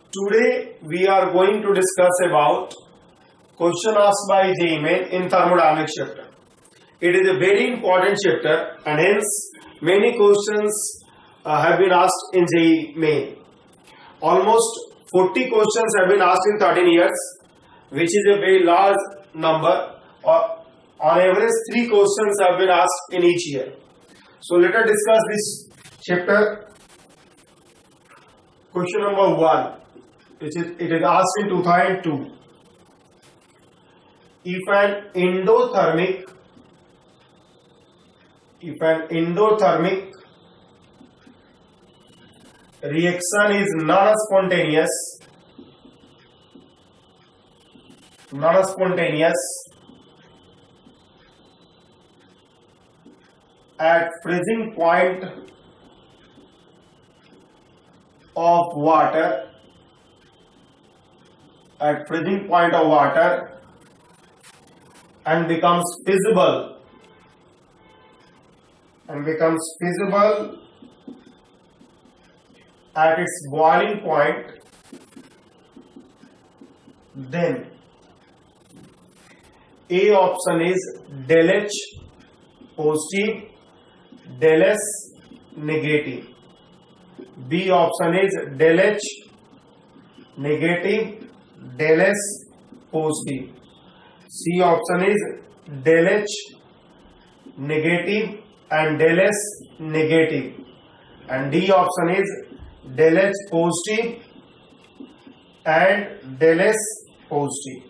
Today we are going to discuss about question asked by JEE Main in thermodynamics chapter. It is a very important chapter and hence many questions have been asked in JEE Main. Almost 40 questions have been asked in 13 years, which is a very large number. On average 3 questions have been asked in each year. So let us discuss this chapter. Question number 1, it is asked in 2002. If an endothermic reaction is non-spontaneous at freezing point of water, and becomes feasible at its boiling point, then A option is del H positive, del S negative. B option is del H negative, del S positive. C option is del H negative and del S negative. And D option is del H positive and del S positive.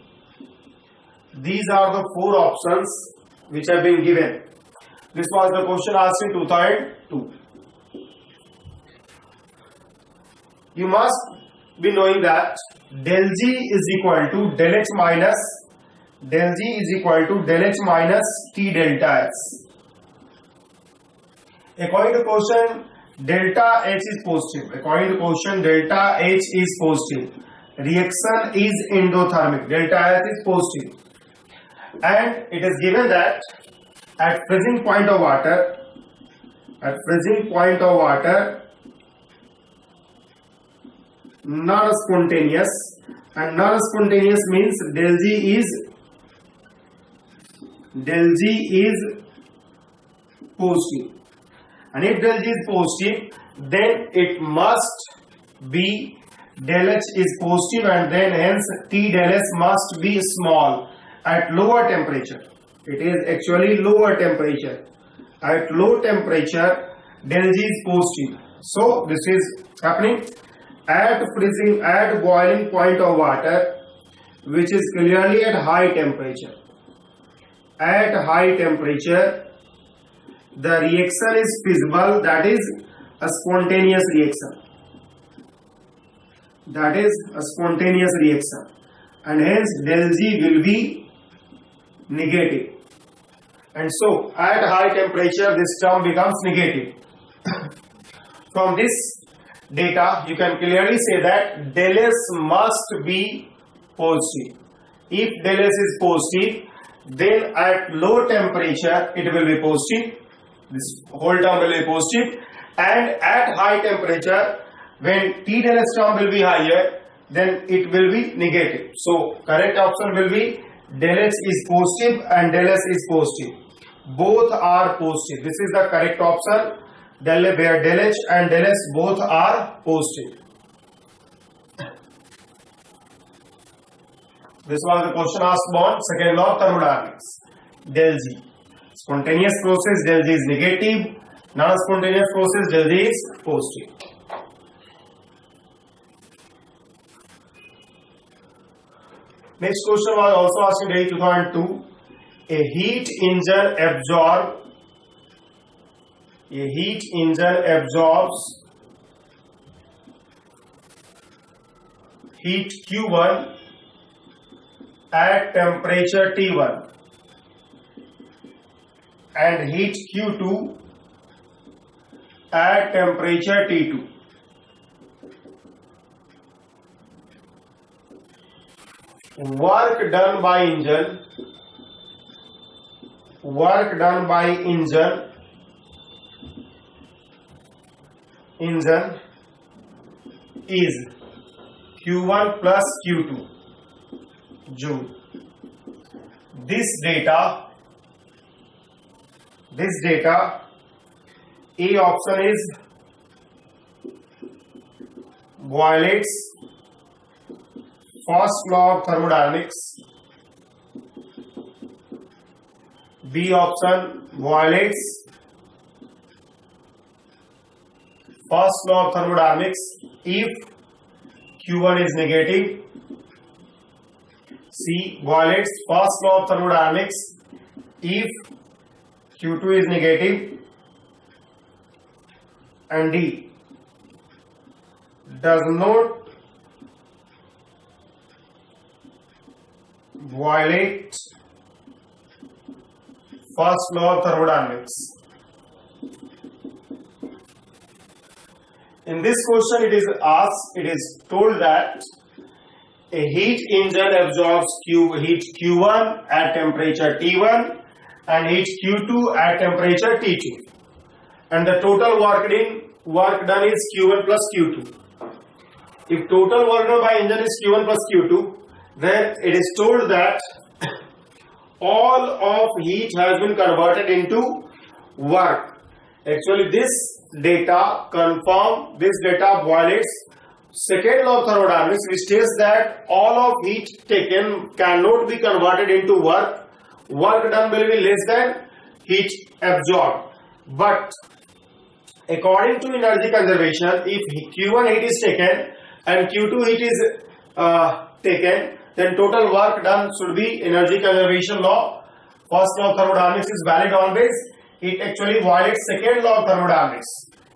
These are the 4 options which have been given. This was the question asked in 2002. You must be knowing that del G is equal to del H minus T delta S. According to question, delta H is positive. Reaction is endothermic. Delta H is positive. And it is given that at freezing point of water, non-spontaneous, and non-spontaneous means del G is positive. And if del G is positive, then it must be del H is positive, and then hence T del S must be small at lower temperature. It is actually lower temperature. At low temperature, del G is positive. So this is happening at boiling point of water, which is clearly at high temperature. At high temperature, the reaction is feasible, that is a spontaneous reaction. And hence del G will be negative. And so at high temperature this term becomes negative. From this data you can clearly say that del S must be positive. If del S is positive, then at low temperature it will be positive. This whole term will be positive, and at high temperature when T del S term will be higher, then it will be negative. So correct option will be del H is positive and del S is positive. Both are positive. This is the correct option, where del H and del S both are positive. This was the question asked on second law of thermodynamics. Del G. Spontaneous process, del G is negative. Non-spontaneous process, del G is positive. Next question was also asked in day 2002. A heat engine absorbs heat Q1 at temperature T1 and heat Q2 at temperature T2. Work done by engine is Q1 plus Q2 joule. This data, A option is violates first law of thermodynamics. B option violates first law of thermodynamics if Q1 is negative. C violates first law of thermodynamics if Q2 is negative. And D does not violate first law of thermodynamics. In this question, it is told that a heat engine absorbs heat Q1 at temperature T1 and heat Q2 at temperature T2, and the total work done is Q1 plus Q2. If total work done by engine is Q1 plus Q2, then it is told that all of heat has been converted into work. Actually, this data violates second law of thermodynamics, which states that all of heat taken cannot be converted into work. Work done will be less than heat absorbed. But according to energy conservation, if Q1 heat is taken and Q2 heat is taken, then total work done should be energy conservation law. First law of thermodynamics is valid always. It actually violates second law of thermodynamics.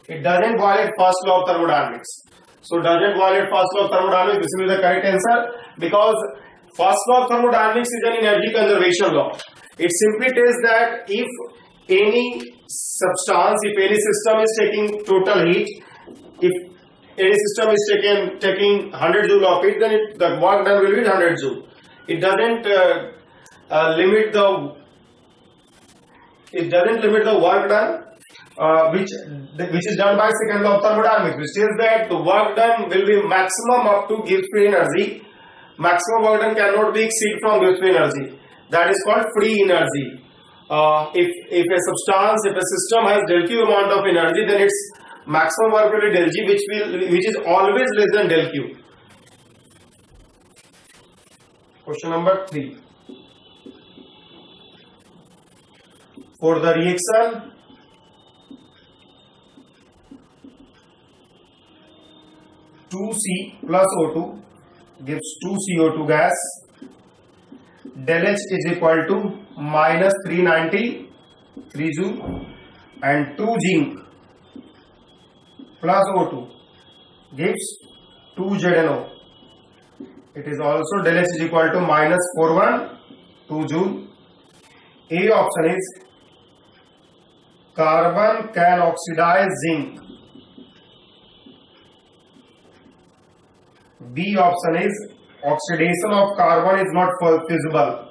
It doesn't violate first law of thermodynamics. So doesn't violate first law of thermodynamics. This will be the correct answer, because first law of thermodynamics is an energy conservation law. It simply tells that if any substance, if any system is taking total heat, if any system is taking 100 joule of it, then the work done will be 100 joule. It doesn't limit the work done which is done by second law of thermodynamics, which says that the work done will be maximum up to Gibbs free energy. Maximum work done cannot be exceed from Gibbs free energy. That is called free energy. If a system has del Q amount of energy, then its maximum work will be del G, which is always less than del Q. Question number 3. For the reaction (2C plus O2) gives 2 CO2 gas. Del H is equal to minus 393 joule, and 2 zinc plus O2 gives 2 ZNO. It is also del H is equal to minus 412 joule. A option is carbon can oxidize zinc. B option is oxidation of carbon is not feasible.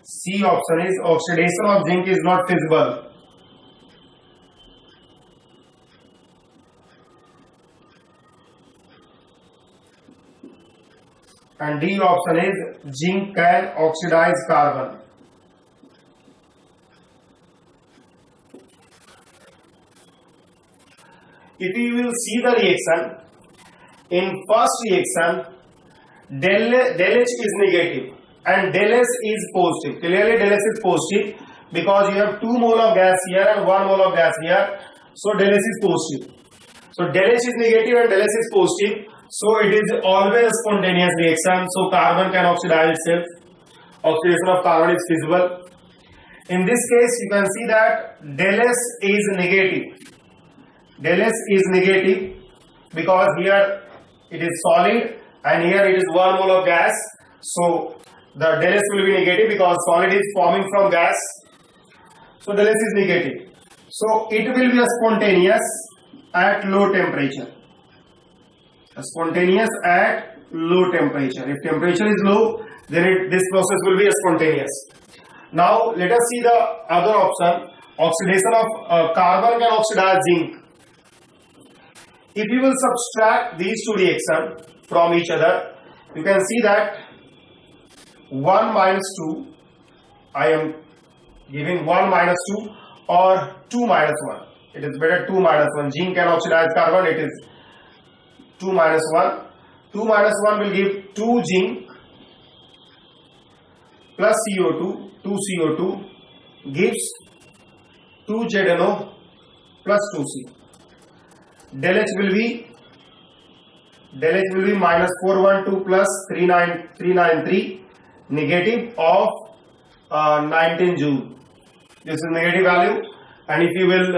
C option is oxidation of zinc is not feasible. And D option is zinc can oxidize carbon. If you will see the reaction, in first reaction, del H is negative and del S is positive. Clearly del S is positive because you have 2 mole of gas here and 1 mole of gas here. So del S is positive. So del H is negative and del S is positive. So it is always a spontaneous reaction. So carbon can oxidize itself. Oxidation of carbon is feasible. In this case, you can see that del S is negative. Del S is negative because here it is solid and here it is 1 mole of gas. So the del S will be negative because solid is forming from gas. So del S is negative. So it will be a spontaneous at low temperature. A spontaneous at low temperature. If temperature is low, then this process will be a spontaneous. Now let us see the other option. oxidation of carbon can oxidize zinc. If you will subtract these two reactions from each other, you can see that 1 minus 2, I am giving 1 minus 2 or 2 minus 1. It is better 2 minus 1. Zinc can oxidize carbon, it is 2 minus 1. 2 minus 1 will give 2 zinc plus CO2, 2 CO2 gives 2 ZNO plus 2C. Del H will be minus 412 plus 393 negative of 19 joule. This is negative value, and if you will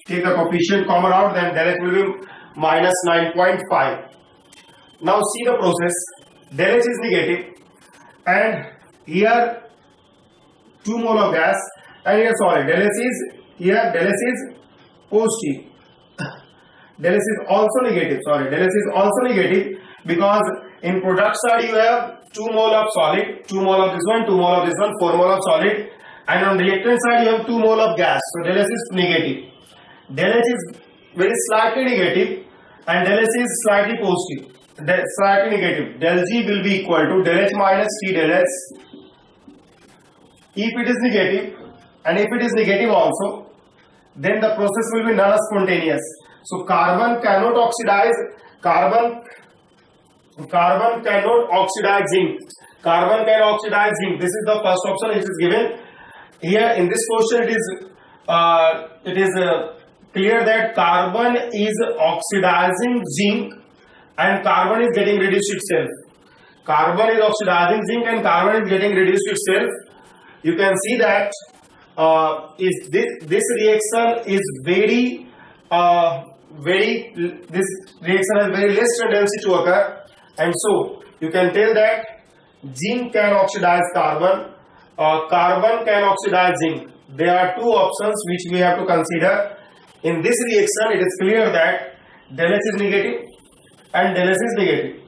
take the coefficient common out, then del H will be minus 9.5. Now see the process. Del H is negative, and here 2 mole of gas, and here solid. Del H is positive. Del H is also negative. Del H is also negative because in product side you have 2 mole of solid, 2 mole of this one, 2 mole of this one, 4 mole of solid, and on reactant side you have 2 mole of gas. So del H is negative. Del H is very slightly negative, and del H is slightly positive. Slightly negative. Del G will be equal to del H minus T del H. If it is negative, and if it is negative also, then the process will be non-spontaneous. So carbon cannot oxidize cannot oxidize zinc. Carbon can oxidize zinc. This is the first option which is given here. In this question it is clear that carbon is oxidizing zinc and carbon is getting reduced itself. Carbon is oxidizing zinc and carbon is getting reduced itself. You can see that this reaction is this reaction has very less tendency to occur, and so you can tell that zinc can oxidize carbon, carbon can oxidize zinc. There are two options which we have to consider. In this reaction, it is clear that del H is negative and del H is negative.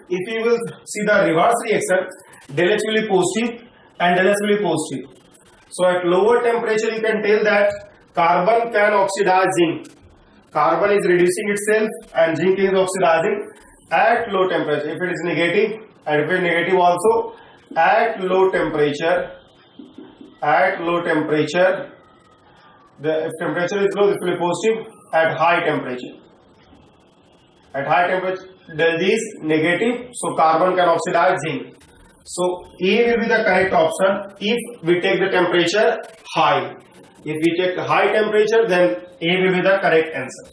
If you will see the reverse reaction, del H will be positive and del H will be positive. So at lower temperature, you can tell that carbon can oxidize zinc. Carbon is reducing itself and zinc is oxidizing at low temperature. If it is negative, and if it is negative also, at low temperature, if temperature is low, this will be positive. At high temperature, del G is negative, so carbon can oxidize zinc. So A will be the correct option if we take the temperature high. If we take high temperature, then A will be the correct answer.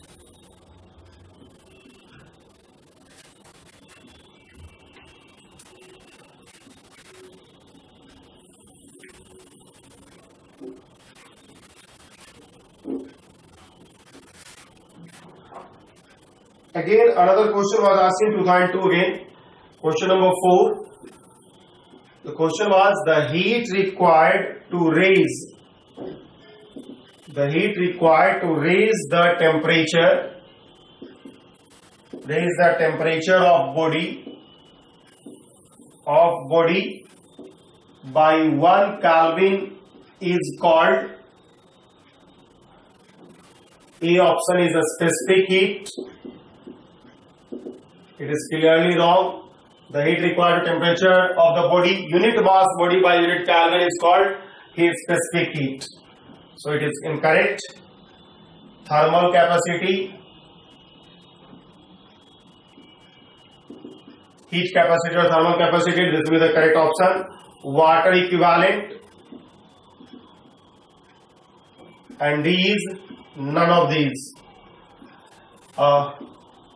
Again, another question was asked in 2002 again. Question number 4. The question was the heat required to raise the temperature of body by 1 Kelvin is called. A option is a specific heat. It is clearly wrong. The heat required temperature of the body, unit mass body by unit Kelvin, is called heat specific heat. So it is incorrect. Thermal capacity, heat capacity or thermal capacity, this will be the correct option. Water equivalent, and D is none of these.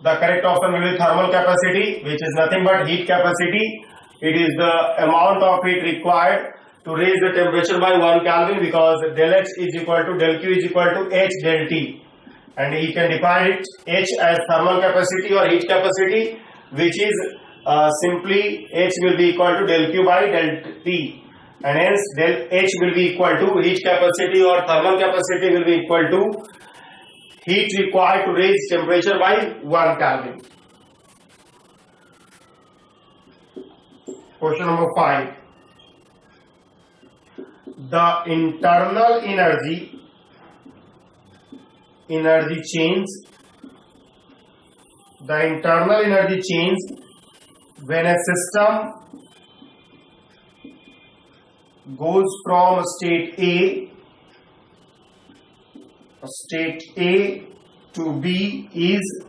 The correct option will be thermal capacity, which is nothing but heat capacity. It is the amount of heat required to raise the temperature by 1 Kelvin, because del H is equal to del Q is equal to H del T, and he can define it H as thermal capacity or heat capacity, which is simply H will be equal to del Q by del T, and hence del H will be equal to heat capacity or thermal capacity will be equal to heat required to raise temperature by 1 Kelvin. Question number 5. the internal energy change, the internal energy change when a system goes from state A to B is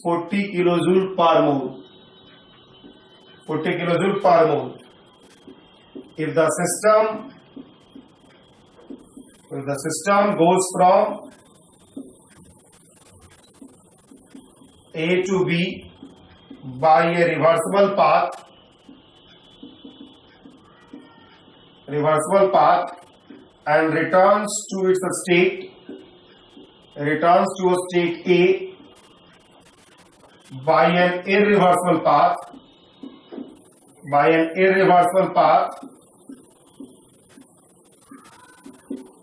40 kilojoule per mole. 40 kilojoule per mole. If the system goes from A to B by a reversible path and returns to a state A by an irreversible path,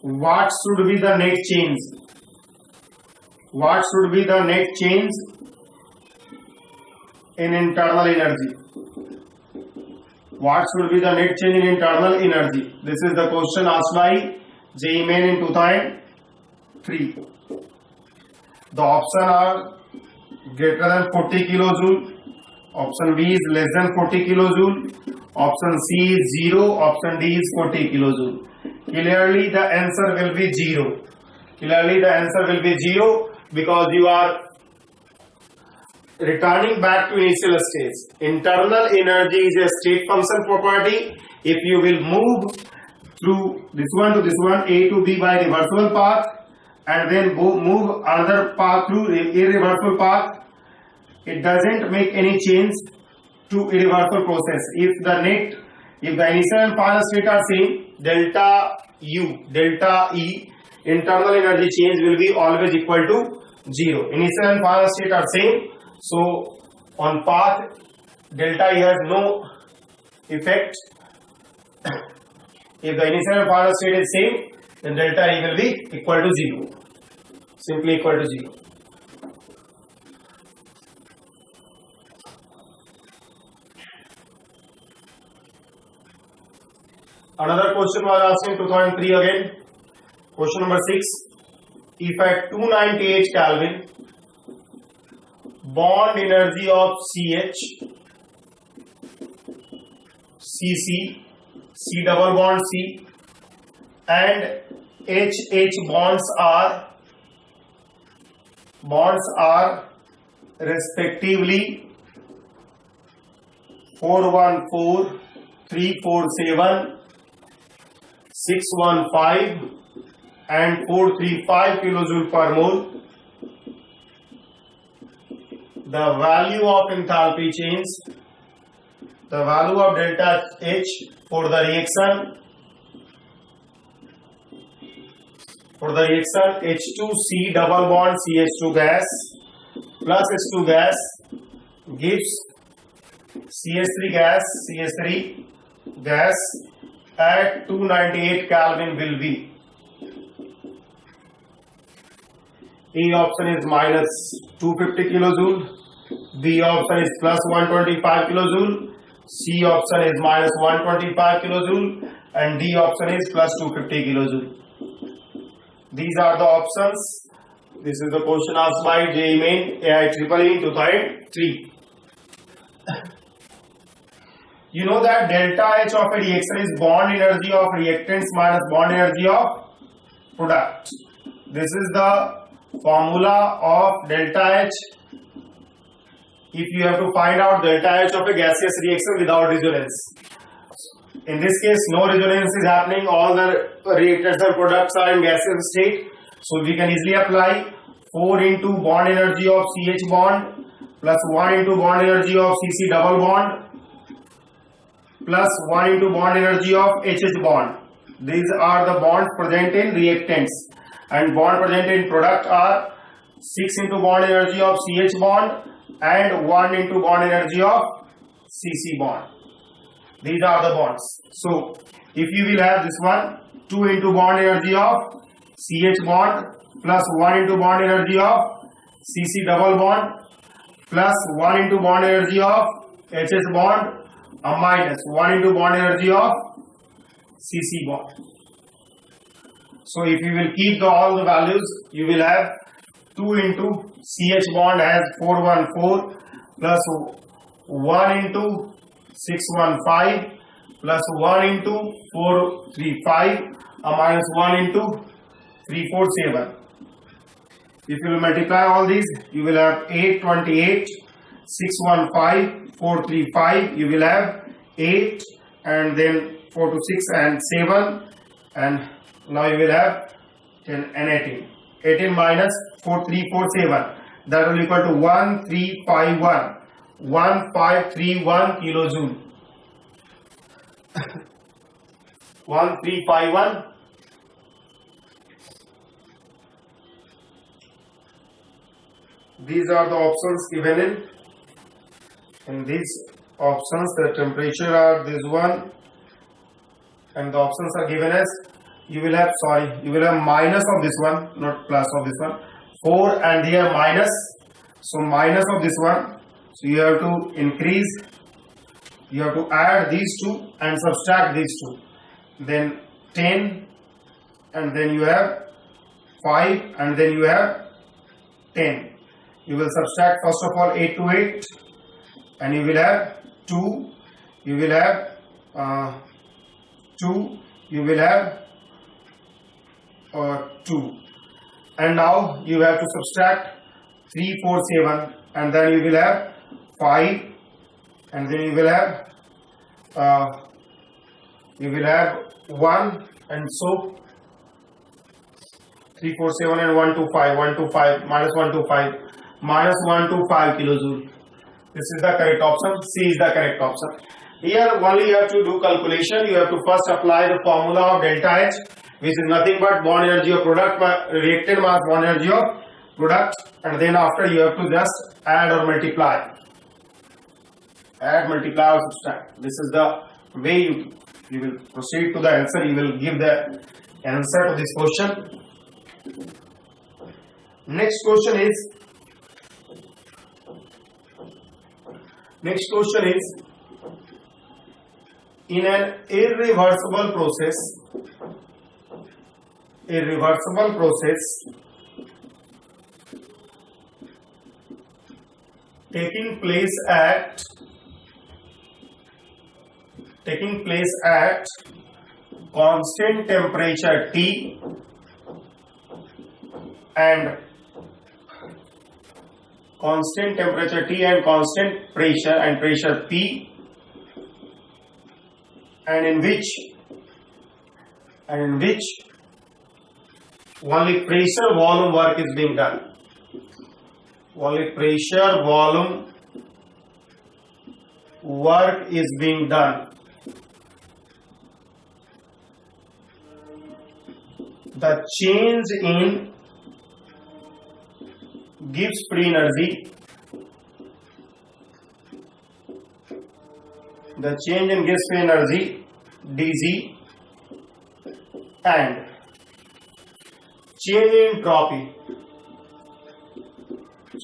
what should be the net change? What should be the net change in internal energy? What should be the net change in internal energy? This is the question asked by JEE Main in 2003. The options are greater than 40 kilojoule, option B is less than 40 kilojoule, option C is 0, option D is 40 kilojoule. Clearly the answer will be 0. Clearly the answer will be 0 because you are returning back to initial stage. Internal energy is a state function property. If you will move through this one to this one, A to B by reversible path, and then move another path through irreversible path, it doesn't make any change to irreversible process. If the initial and final state are same, delta E, internal energy change will be always equal to 0. Initial and final state are same, so on path delta E has no effect. If the initial and final state is same, then delta E will be equal to 0. Simply equal to 0. Another question was asked in 2003 again. Question number 6. If at 298 Kelvin, bond energy of CH, CC, C double bond C, and HH bonds are respectively 414, 347, 615 and 435 kilojoule per mole. The value of enthalpy change, the value of delta H for the reaction H2C double bond CH2 gas plus H2 gas gives CH3 gas at 298 Kelvin will be. A option is minus 250 kilojoule, B option is plus 125 kilojoule, C option is minus 125 kilojoule, and D option is plus 250 kilojoule. These are the options. This is the question asked by JEE Main AIEEE in 2003. You know that delta H of a reaction is bond energy of reactants minus bond energy of product. This is the formula of delta H if you have to find out delta H of a gaseous reaction without resonance. In this case, no resonance is happening, all the reactants and products are in gaseous state. So we can easily apply 4 into bond energy of CH bond plus 1 into bond energy of CC double bond plus 1 into bond energy of HH bond. These are the bonds present in reactants, and bond present in product are 6 into bond energy of CH bond and 1 into bond energy of CC bond. These are the bonds. So if you will have this one, 2 into bond energy of CH bond plus 1 into bond energy of CC double bond plus 1 into bond energy of HS bond minus 1 into bond energy of CC bond. So if you will keep all the values, you will have 2 into CH bond has 414 plus 1 into 615 plus 1 into 435 minus 1 into 347. If you will multiply all these, you will have 828, 615, 435, you will have 8 and then 4 to 6 and 7, and now you will have 10 and 18. 18 minus 4347, that will equal to 1351, 1531 kilojoule. 1351. These are the options given in these options. The temperature are this one, and the options are given as, you will have minus of this one, not plus of this one, 4 and here minus, so minus of this one, so you have to increase, you have to add these two and subtract these two, then 10 and then you have 5 and then you have 10. You will subtract first of all 8 to 8 and you will have 2, you will have 2, you will have 2, and now you have to subtract 3, 4, 7 and then you will have 5 and then you will have 1 and so 3, 4, 7 and 1 to 5, 1 to 5 minus 1 to 5 minus 1 to 5 kilojoule. This is the correct option. C is the correct option. Here only you have to do calculation. You have to first apply the formula of delta H, which is nothing but bond energy of product, reactant mass bond energy of product, and then after you have to just add or multiply. Add, multiply or subtract. This is the way you will proceed to the answer. You will give the answer to this question. Next question is in an irreversible process taking place at constant temperature T and constant pressure P, and in which only pressure volume work is being done. Only pressure volume work is being done. The change in Gibbs free energy, dG, and change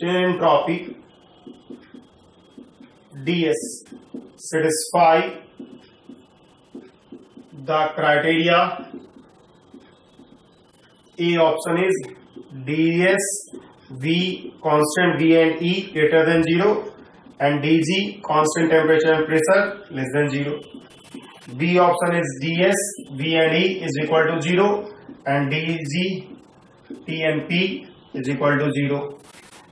in entropy ds satisfy the criteria. A option is ds V constant V and E greater than 0 and dG constant temperature and pressure less than 0. B option is ds V and E is equal to 0 and dG T and P is equal to 0.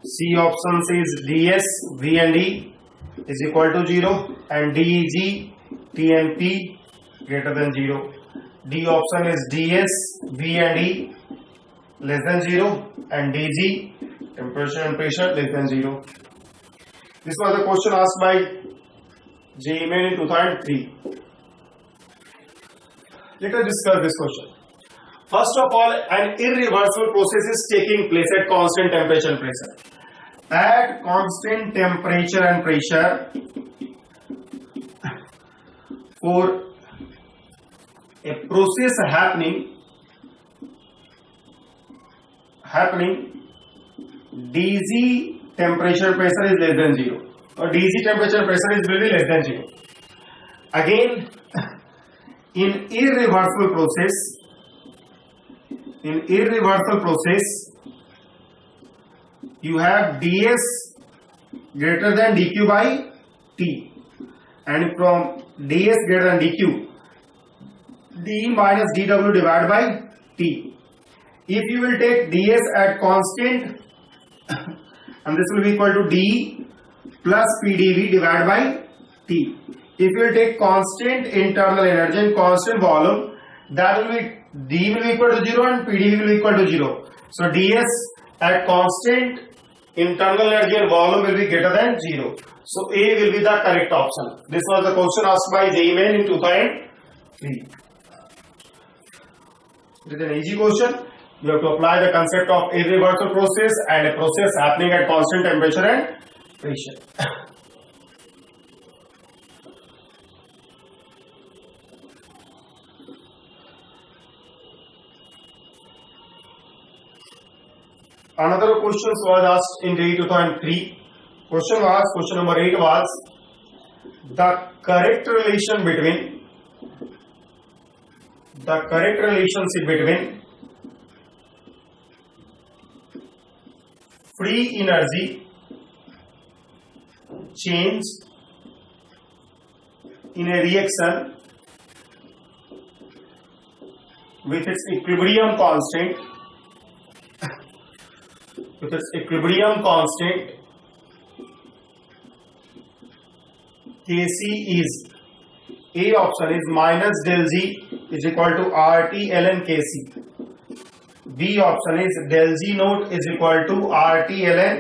C option is ds V and E is equal to 0 and dG T and P greater than 0. D option is ds V and E less than 0 and dG temperature and pressure less than 0. This was the question asked by JEE Main in 2003. Let us discuss this question. First of all, an irreversible process is taking place at constant temperature and pressure. At constant temperature and pressure, for a process happening dG temperature pressure is less than 0 or dG temperature pressure is really less than 0. Again, in irreversible process, you have ds greater than dq by t, and from ds greater than dq, d minus dw divided by t. If you will take ds at constant, and this will be equal to d plus pdv divided by t. If you will take constant internal energy and constant volume, that will be d will be equal to 0 and pdv will be equal to 0. So ds at constant internal energy and volume will be greater than 0. So A will be the correct option. This was the question asked by JEE Main in 2003. It is an easy question. You have to apply the concept of irreversible process and a process happening at constant temperature and pressure. Another question was asked in JEE 2003. Question number 8 was the correct relationship between free energy change in a reaction with its equilibrium constant Kc is, A option is minus del G is equal to RT ln Kc. B option is del G naught is equal to RT ln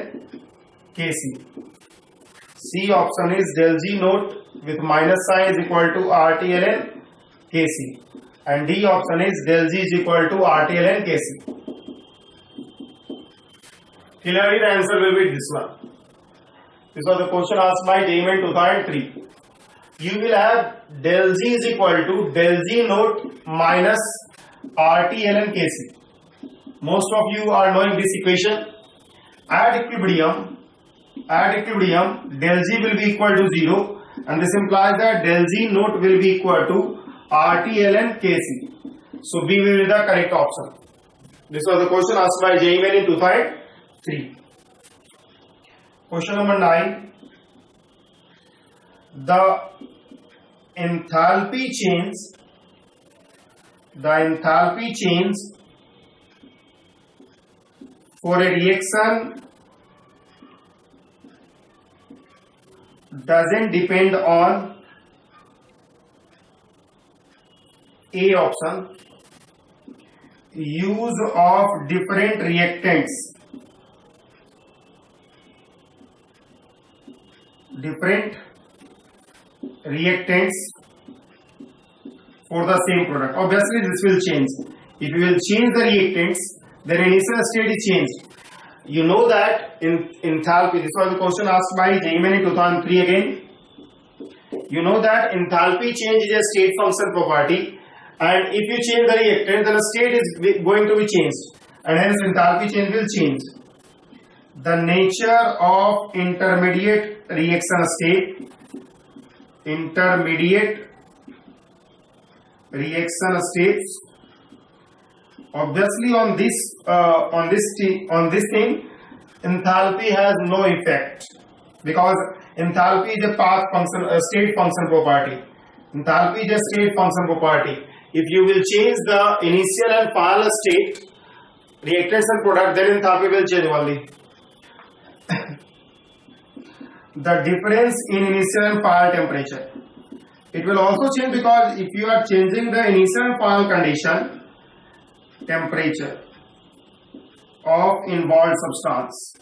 Kc. C option is del G naught with minus sign is equal to RT ln Kc. And D option is del G is equal to RT ln Kc. Clearly the answer will be this one. This was the question asked by JEE Main 2003. You will have del G is equal to del G naught minus RT ln Kc. Most of you are knowing this equation. At equilibrium del G will be equal to 0, and this implies that del G naught will be equal to RT ln Kc. So B will be the correct option. This was the question asked by JEE Main in 2003. Question number 9. The enthalpy change for a reaction doesn't depend on A option, use of different reactants for the same product. Obviously this will change. If you will change the reactants, then initial state is changed. You know that in enthalpy, this was the question asked by JEE Main in 2003 again. You know that enthalpy change is a state function property, and if you change the reactant, then the state is going to be changed, and hence enthalpy change will change. The nature of intermediate reaction state, obviously on this thing enthalpy has no effect, because enthalpy is a path function, a state function property. Enthalpy is a state function property. If you will change the initial and final state, reactants and product, then enthalpy will change only. The difference in initial and final temperature, it will also change, because if you are changing the initial and final condition temperature of involved substance.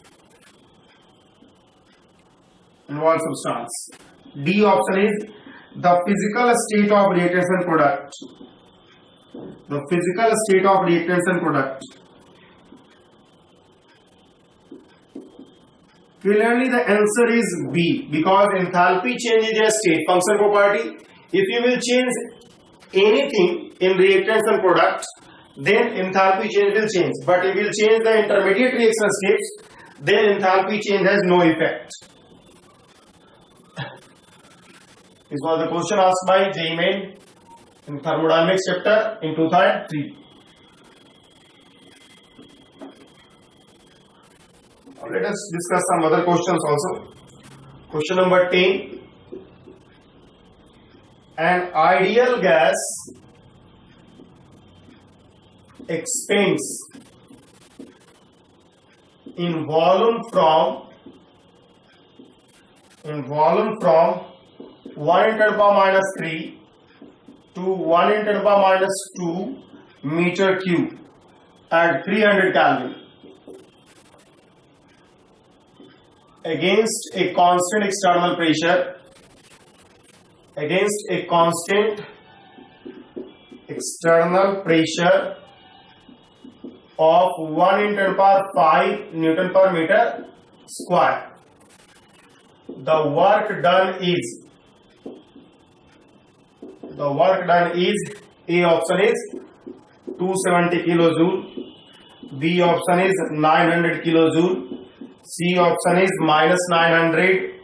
D option is the physical state of reactants and product. Clearly the answer is B, because enthalpy change is a state function property. If you will change anything in reactants and products, then enthalpy change will change. But if you will change the intermediate reaction states, then enthalpy change has no effect. This was the question asked by JEE Main in thermodynamics chapter in 2003. Now let us discuss some other questions also. Question number 10. An ideal gas expands in volume from 1 into the power minus 3 to 1 into the power minus 2 meter cube at 300 Kelvin against a constant external pressure of 1 into the power 5 Newton per meter square. The work done is A option is 270 kilojoule, B option is 900 kilojoule, C option is minus 900,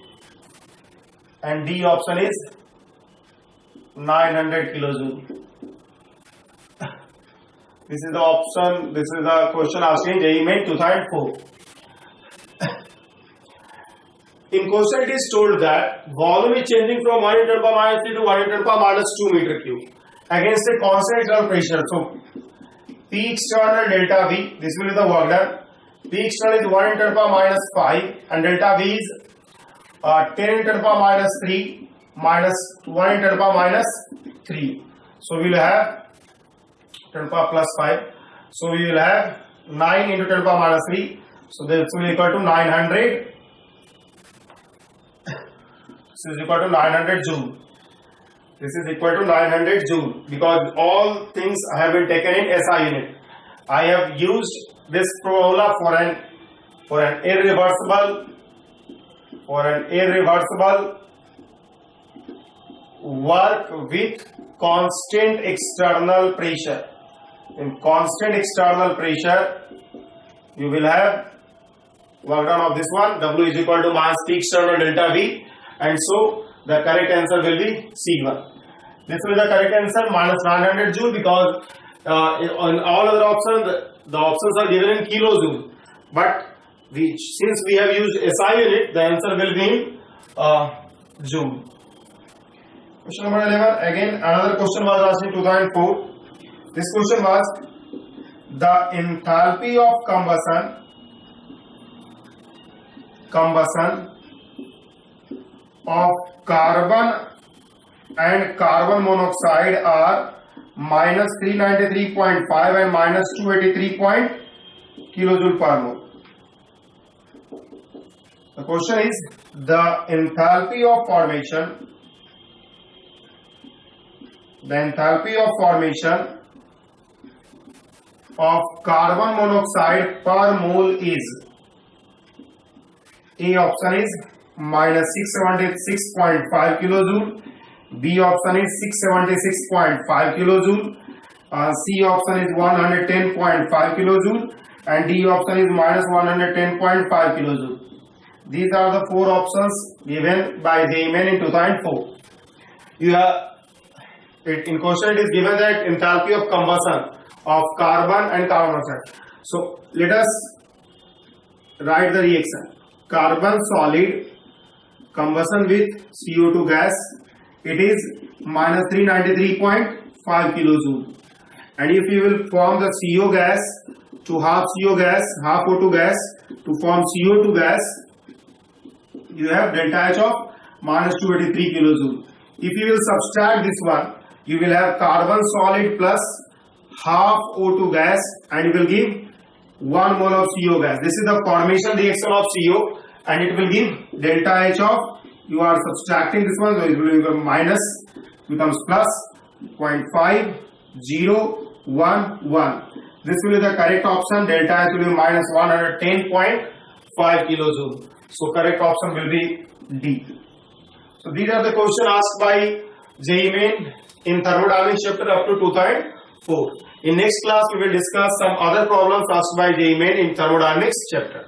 and D option is 900 kilojoule. This is the option. This is the question asked in JEE Main 2004. In question, it is told that volume is changing from 1 into the power minus 3 to 1 into the power minus 2 meter cube against a constant external pressure. So, P external delta V, this will be the work done. P external is 1 into the power minus 5 and delta V is 10 into the power minus 3 minus 1 into the power minus 3. So, we will have 10 to the power plus 5. So, we will have 9 into 10 to the power minus 3. So, this will be equal to 900. This is equal to 900 joule. This is equal to 900 joule because all things have been taken in SI unit. I have used this formula for an irreversible work with constant external pressure. In constant external pressure, you will have work done of this one. W is equal to mass P external delta V. And so the correct answer will be C1. This will be the correct answer, minus 900 joule, because on all other options the options are given in kilojoule. But since we have used SI unit, the answer will be in joule. Question number 11. Again, another question was asked in 2004. This question was the enthalpy of combustion of carbon and carbon monoxide are minus 393.5 and minus 283 kilojoule per mole. The question is the enthalpy of formation of carbon monoxide per mole is A option is minus 676.5 kilojoule, B option is 676.5 kilojoule, C option is 110.5 kilojoule, and D option is minus 110.5 kilojoule. These are the four options given by JEE Main in 2004. In question it is given that enthalpy of combustion of carbon and carbon monoxide. So let us write the reaction. Carbon solid combustion with CO2 gas, it is minus 393.5 kilojoule. And if you will form the CO gas to half CO gas, half O2 gas to form CO2 gas, you have delta H of minus 283 kilojoule. If you will subtract this one, you will have carbon solid plus half O2 gas and it will give 1 mole of CO gas. This is the formation reaction of CO and it will give delta H of, you are subtracting this one, so it will become minus, becomes plus 0.5011. This will be the correct option. Delta H will be minus 110.5 kilojoule. So correct option will be D. So these are the questions asked by JEE Main in thermodynamics chapter up to 2004. In next class we will discuss some other problems asked by JEE Main in thermodynamics chapter.